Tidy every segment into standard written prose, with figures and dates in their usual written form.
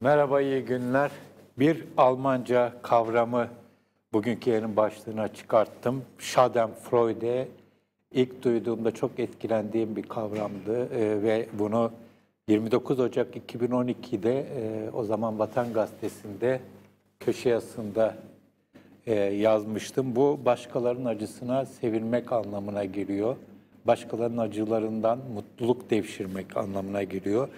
Merhaba, iyi günler. Bir Almanca kavramı bugünkü yayının başlığına çıkarttım. Schadenfreude. İlk duyduğumda çok etkilendiğim bir kavramdı ve bunu 29 Ocak 2012'de o zaman Vatan Gazetesi'nde köşe yazısında yazmıştım. Bu başkalarının acısına sevinmek anlamına geliyor. Başkalarının acılarından mutluluk devşirmek anlamına geliyor.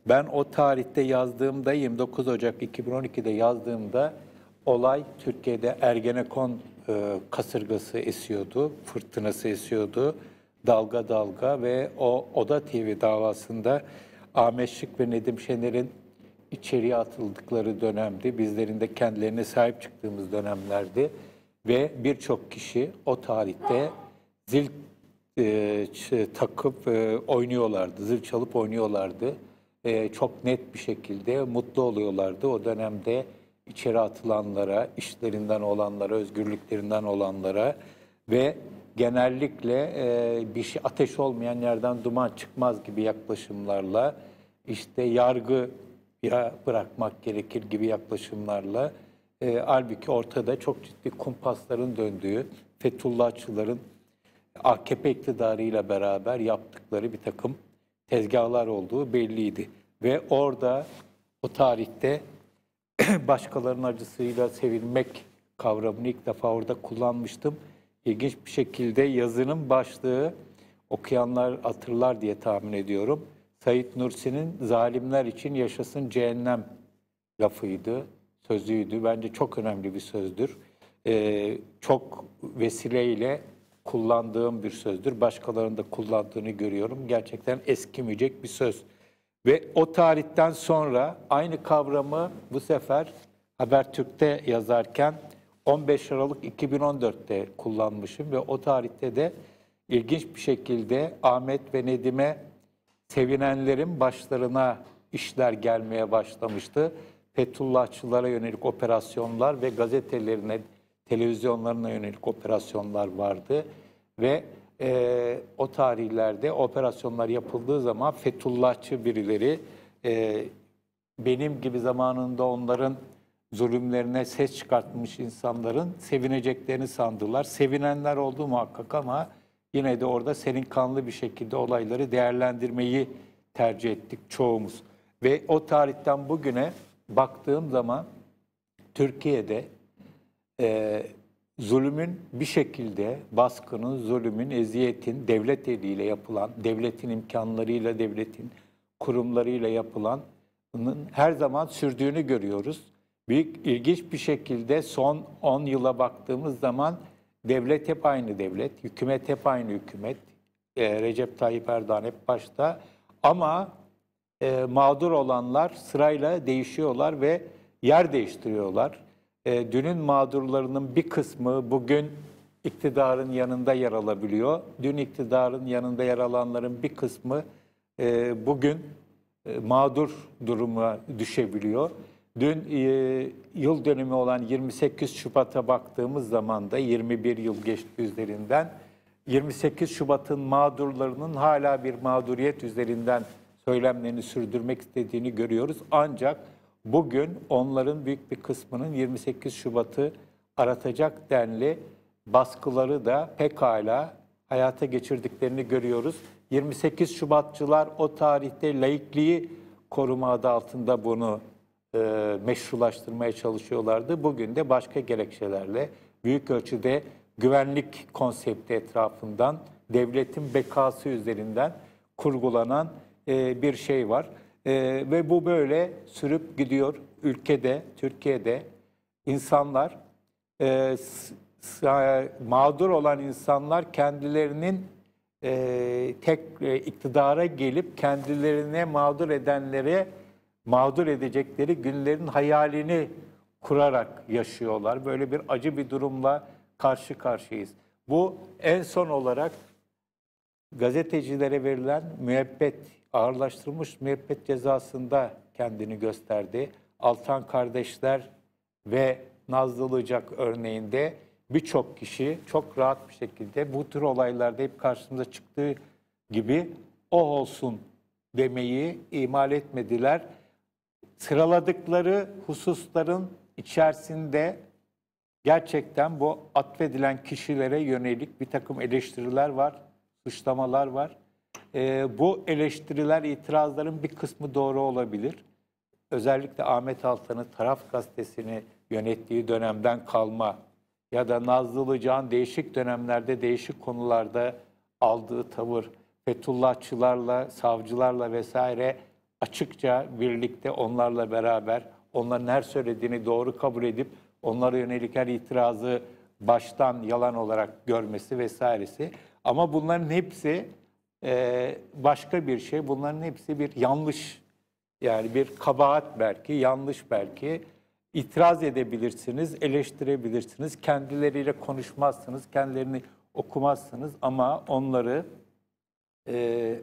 Ben o tarihte yazdığımda, 29 Ocak 2012'de yazdığımda olay Türkiye'de Ergenekon kasırgası esiyordu, fırtınası esiyordu, dalga dalga ve o Oda TV davasında Ahmet Şık ve Nedim Şener'in içeriye atıldıkları dönemdi. Bizlerin de kendilerine sahip çıktığımız dönemlerdi. Ve birçok kişi o tarihte zil takıp oynuyorlardı, zil çalıp oynuyorlardı. Çok net bir şekilde mutlu oluyorlardı. O dönemde içeri atılanlara, işlerinden olanlara, özgürlüklerinden olanlara ve genellikle bir şey ateş olmayan yerden duman çıkmaz gibi yaklaşımlarla, işte yargıya bırakmak gerekir gibi yaklaşımlarla, halbuki ortada çok ciddi kumpasların döndüğü, Fethullahçıların AKP iktidarıyla beraber yaptıkları bir takım tezgahlar olduğu belliydi. Ve orada, o tarihte başkalarının acısıyla sevinmek kavramını ilk defa orada kullanmıştım. İlginç bir şekilde yazının başlığı, okuyanlar hatırlar diye tahmin ediyorum, Said Nursi'nin "Zalimler için yaşasın cehennem" lafıydı, sözüydü. Bence çok önemli bir sözdür. Çok vesileyle kullandığım bir sözdür. Başkalarının da kullandığını görüyorum. Gerçekten eskimeyecek bir söz. Ve o tarihten sonra aynı kavramı bu sefer Habertürk'te yazarken 15 Aralık 2014'te kullanmışım ve o tarihte de ilginç bir şekilde Ahmet ve Nedim'e sevinenlerin başlarına işler gelmeye başlamıştı. Fethullahçılara yönelik operasyonlar ve gazetelerine, televizyonlarına yönelik operasyonlar vardı. Ve o tarihlerde operasyonlar yapıldığı zaman Fethullahçı birileri benim gibi zamanında onların zulümlerine ses çıkartmış insanların sevineceklerini sandılar. Sevinenler oldu muhakkak ama yine de orada serin kanlı bir şekilde olayları değerlendirmeyi tercih ettik çoğumuz. Ve o tarihten bugüne baktığım zaman Türkiye'de zulümün bir şekilde, baskının, zulümün, eziyetin devlet eliyle yapılan, devletin imkanlarıyla, devletin kurumlarıyla yapılanın her zaman sürdüğünü görüyoruz. Büyük ilginç bir şekilde son 10 yıla baktığımız zaman devlet hep aynı devlet, hükümet hep aynı hükümet, Recep Tayyip Erdoğan hep başta ama mağdur olanlar sırayla değişiyorlar ve yer değiştiriyorlar. Dünün mağdurlarının bir kısmı bugün iktidarın yanında yer alabiliyor. Dün iktidarın yanında yer alanların bir kısmı bugün mağdur duruma düşebiliyor. Dün yıl dönümü olan 28 Şubat'a baktığımız zaman da 21 yıl geçti üzerinden. 28 Şubat'ın mağdurlarının hala bir mağduriyet üzerinden söylemlerini sürdürmek istediğini görüyoruz. Ancak bugün onların büyük bir kısmının 28 Şubat'ı aratacak denli baskıları da pekala hayata geçirdiklerini görüyoruz. 28 Şubatçılar o tarihte laikliği koruma adı altında bunu meşrulaştırmaya çalışıyorlardı. Bugün de başka gerekçelerle büyük ölçüde güvenlik konsepti etrafından, devletin bekası üzerinden kurgulanan bir şey var. Ve bu böyle sürüp gidiyor. Ülkede, Türkiye'de insanlar, mağdur olan insanlar kendilerinin tek iktidara gelip kendilerine mağdur edenlere mağdur edecekleri günlerin hayalini kurarak yaşıyorlar. Böyle bir acı bir durumla karşı karşıyayız. Bu en son olarak gazetecilere verilen müebbet, ağırlaştırılmış müebbet cezasında kendini gösterdi. Altan kardeşler ve Nazlı Ilıcak örneğinde birçok kişi çok rahat bir şekilde bu tür olaylarda hep karşımıza çıktığı gibi "o olsun" demeyi ihmal etmediler. sıraladıkları hususların içerisinde gerçekten bu atfedilen kişilere yönelik bir takım eleştiriler var, suçlamalar var. Bu eleştiriler, itirazların bir kısmı doğru olabilir. Özellikle Ahmet Altan'ın Taraf Gazetesi'ni yönettiği dönemden kalma ya da Nazlı Ilıcak'ın değişik dönemlerde, değişik konularda aldığı tavır, Fethullahçılarla, savcılarla vesaire açıkça birlikte onlarla beraber onların her söylediğini doğru kabul edip onlara yönelik her itirazı baştan yalan olarak görmesi vesairesi. Ama bunların hepsi başka bir şey. Bunların hepsi bir yanlış, yani bir kabahat belki, yanlış belki. İtiraz edebilirsiniz, eleştirebilirsiniz. Kendileriyle konuşmazsınız, kendilerini okumazsınız ama onları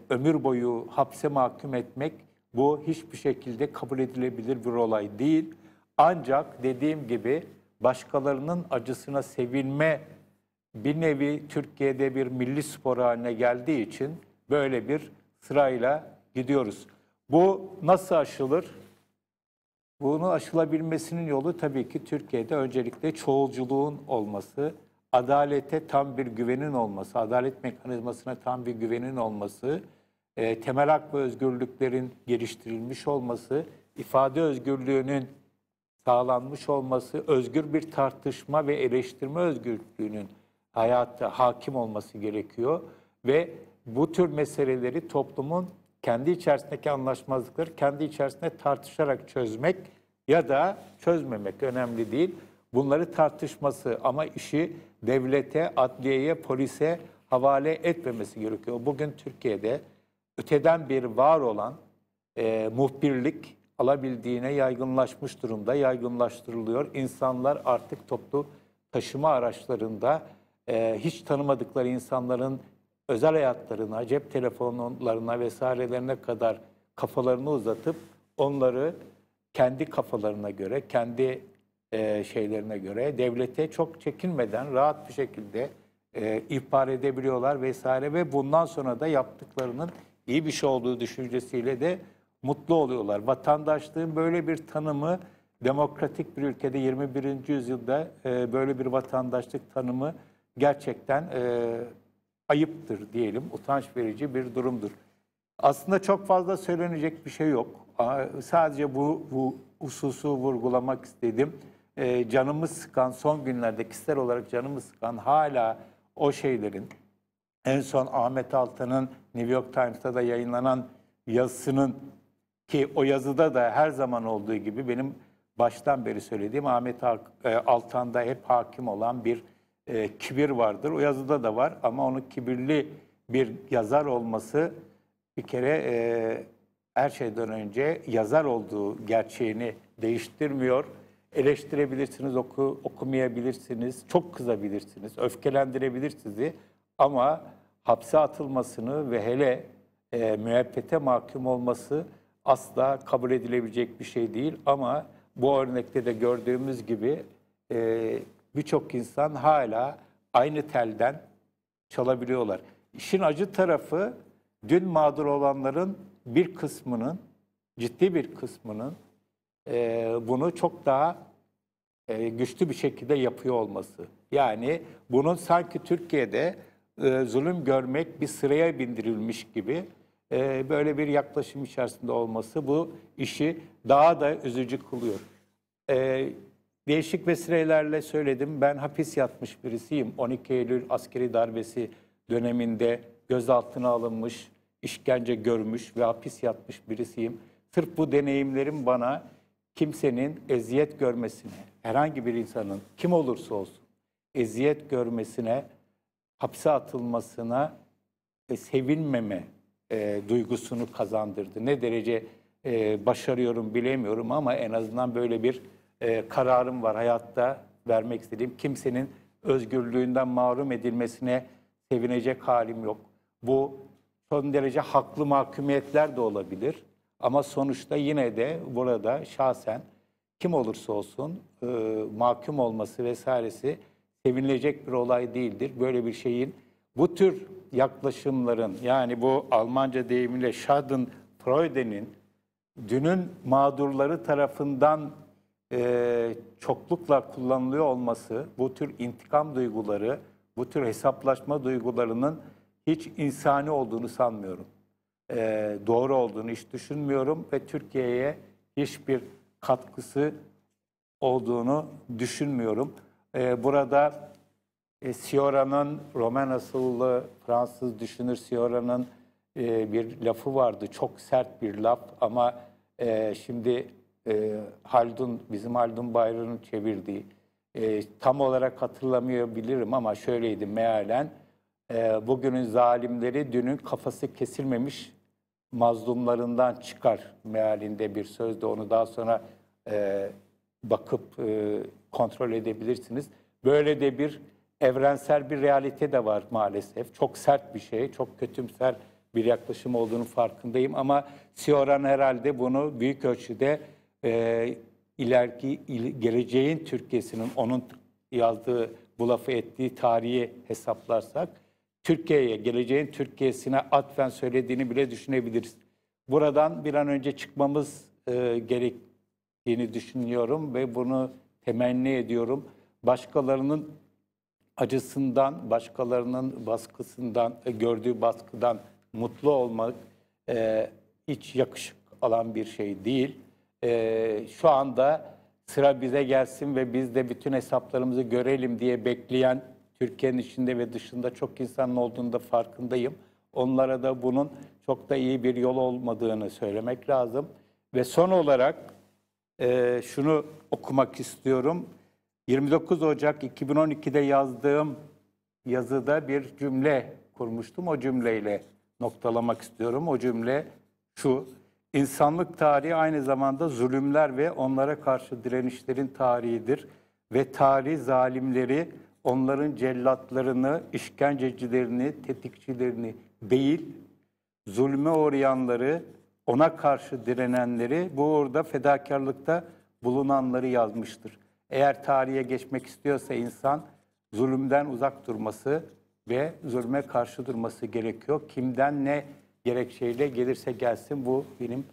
ömür boyu hapse mahkum etmek, bu hiçbir şekilde kabul edilebilir bir olay değil. Ancak dediğim gibi başkalarının acısına sevinme bir nevi Türkiye'de bir milli spor haline geldiği için böyle bir sırayla gidiyoruz. Bu nasıl aşılır? Bunu aşılabilmesinin yolu tabii ki Türkiye'de öncelikle çoğulculuğun olması, adalete tam bir güvenin olması, adalet mekanizmasına tam bir güvenin olması, temel hak ve özgürlüklerin geliştirilmiş olması, ifade özgürlüğünün sağlanmış olması, özgür bir tartışma ve eleştirme özgürlüğünün hayatta hakim olması gerekiyor. Ve bu tür meseleleri toplumun kendi içerisindeki anlaşmazlıkları kendi içerisinde tartışarak çözmek ya da çözmemek önemli değil. Bunları tartışması ama işi devlete, adliyeye, polise havale etmemesi gerekiyor. Bugün Türkiye'de öteden bir var olan muhbirlik alabildiğine yaygınlaşmış durumda, yaygınlaştırılıyor. İnsanlar artık toplu taşıma araçlarında hiç tanımadıkları insanların özel hayatlarına, cep telefonlarına vesairelerine kadar kafalarını uzatıp onları kendi kafalarına göre, kendi şeylerine göre devlete çok çekinmeden rahat bir şekilde ihbar edebiliyorlar vesaire ve bundan sonra da yaptıklarının iyi bir şey olduğu düşüncesiyle de mutlu oluyorlar. Vatandaşlığın böyle bir tanımı demokratik bir ülkede 21. yüzyılda böyle bir vatandaşlık tanımı gerçekten ayıptır diyelim, utanç verici bir durumdur. Aslında çok fazla söylenecek bir şey yok. Sadece bu hususu vurgulamak istedim. Canımı sıkan, son günlerde kişisel olarak canımı sıkan hala o şeylerin, en son Ahmet Altan'ın New York Times'ta da yayınlanan yazısının, ki o yazıda da her zaman olduğu gibi benim baştan beri söylediğim Ahmet Altan'da hep hakim olan bir kibir vardır. O yazıda da var ama onun kibirli bir yazar olması bir kere her şeyden önce yazar olduğu gerçeğini değiştirmiyor. Eleştirebilirsiniz, okumayabilirsiniz, çok kızabilirsiniz, öfkelendirebilir sizi ama hapse atılmasını ve hele müebbete mahkum olması asla kabul edilebilecek bir şey değil. Ama bu örnekte de gördüğümüz gibi birçok insan hala aynı telden çalabiliyorlar. İşin acı tarafı dün mağdur olanların bir kısmının, ciddi bir kısmının bunu çok daha güçlü bir şekilde yapıyor olması. Yani bunun sanki Türkiye'de zulüm görmek bir sıraya bindirilmiş gibi böyle bir yaklaşım içerisinde olması bu işi daha da üzücü kılıyor. Değişik vesilelerle söyledim. Ben hapis yatmış birisiyim. 12 Eylül askeri darbesi döneminde gözaltına alınmış, işkence görmüş ve hapis yatmış birisiyim. Sırf bu deneyimlerim bana kimsenin eziyet görmesine, herhangi bir insanın kim olursa olsun eziyet görmesine, hapse atılmasına sevinmeme duygusunu kazandırdı. Ne derece başarıyorum bilemiyorum ama en azından böyle bir kararım var hayatta vermek istediğim. Kimsenin özgürlüğünden mahrum edilmesine sevinecek halim yok. Bu son derece haklı mahkumiyetler de olabilir. Ama sonuçta yine de burada şahsen kim olursa olsun mahkum olması vesairesi sevinilecek bir olay değildir. Böyle bir şeyin, bu tür yaklaşımların, yani bu Almanca deyimiyle Schadenfreude'nin dünün mağdurları tarafından çoklukla kullanılıyor olması, bu tür intikam duyguları, bu tür hesaplaşma duygularının hiç insani olduğunu sanmıyorum. Doğru olduğunu hiç düşünmüyorum ve Türkiye'ye hiçbir katkısı olduğunu düşünmüyorum. Burada Cioran'ın, Roman asıllı Fransız düşünür Cioran'ın bir lafı vardı. Çok sert bir laf ama şimdi bizim Haldun Bayrak'ın çevirdiği, tam olarak hatırlamayabilirim ama şöyleydi mealen, bugünün zalimleri dünün kafası kesilmemiş mazlumlarından çıkar mealinde bir sözdü. Onu daha sonra bakıp kontrol edebilirsiniz. Böyle de bir evrensel bir realite de var maalesef. Çok sert bir şey, çok kötümser bir yaklaşım olduğunu farkındayım ama Cioran herhalde bunu büyük ölçüde geleceğin Türkiye'sinin onun yazdığı, bu lafı ettiği tarihi hesaplarsak Türkiye'ye, geleceğin Türkiye'sine atfen söylediğini bile düşünebiliriz. Buradan bir an önce çıkmamız gerektiğini düşünüyorum ve bunu temenni ediyorum. Başkalarının acısından, başkalarının baskısından, gördüğü baskıdan mutlu olmak hiç yakışık alan bir şey değil. Şu anda sıra bize gelsin ve biz de bütün hesaplarımızı görelim diye bekleyen Türkiye'nin içinde ve dışında çok insanın olduğunu da farkındayım. Onlara da bunun çok da iyi bir yol olmadığını söylemek lazım. Ve son olarak şunu okumak istiyorum. 29 Ocak 2012'de yazdığım yazıda bir cümle kurmuştum. O cümleyle noktalamak istiyorum. O cümle şu: İnsanlık tarihi aynı zamanda zulümler ve onlara karşı direnişlerin tarihidir. Ve tarih zalimleri, onların cellatlarını, işkencecilerini, tetikçilerini değil, zulme uğrayanları, ona karşı direnenleri, bu uğurda fedakarlıkta bulunanları yazmıştır. Eğer tarihe geçmek istiyorsa insan zulümden uzak durması ve zulme karşı durması gerekiyor. Kimden ne gerekçeyle gelirse gelsin, bu benim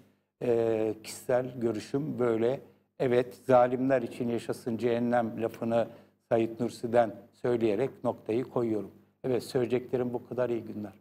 kişisel görüşüm böyle. Evet, zalimler için yaşasın cehennem lafını Said Nursi'den söyleyerek noktayı koyuyorum. Evet, söyleyeceklerim bu kadar. İyi günler.